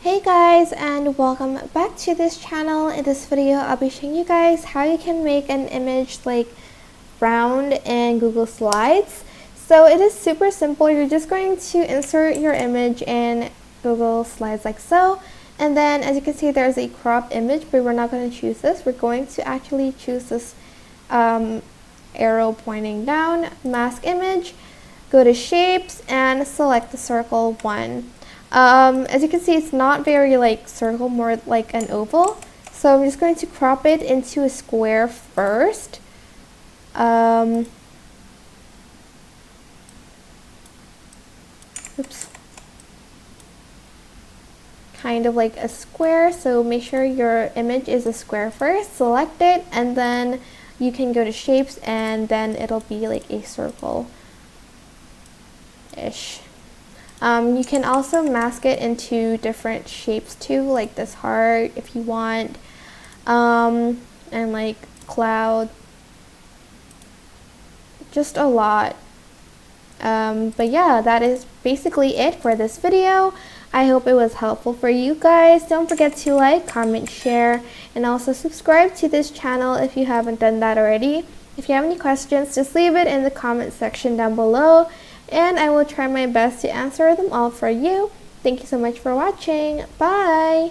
Hey guys, and welcome back to this channel. In this video I'll be showing you guys how you can make an image like round in Google Slides. So it is super simple. You're just going to insert your image in Google Slides like so, and then as you can see there's a crop image, but we're not going to choose this. We're going to actually choose this arrow pointing down, mask image, go to shapes and select the circle 1. As you can see, it's not very like circle, more like an oval. So I'm just going to crop it into a square first. Oops. Kind of like a square, so make sure your image is a square first, select it, and then you can go to shapes and then it'll be like a circle-ish. You can also mask it into different shapes too, like this heart if you want, and like cloud, just a lot. But yeah, that is basically it for this video. I hope it was helpful for you guys. Don't forget to like, comment, share, and also subscribe to this channel if you haven't done that already. If you have any questions, just leave it in the comment section down below, and I will try my best to answer them all for you. Thank you so much for watching. Bye!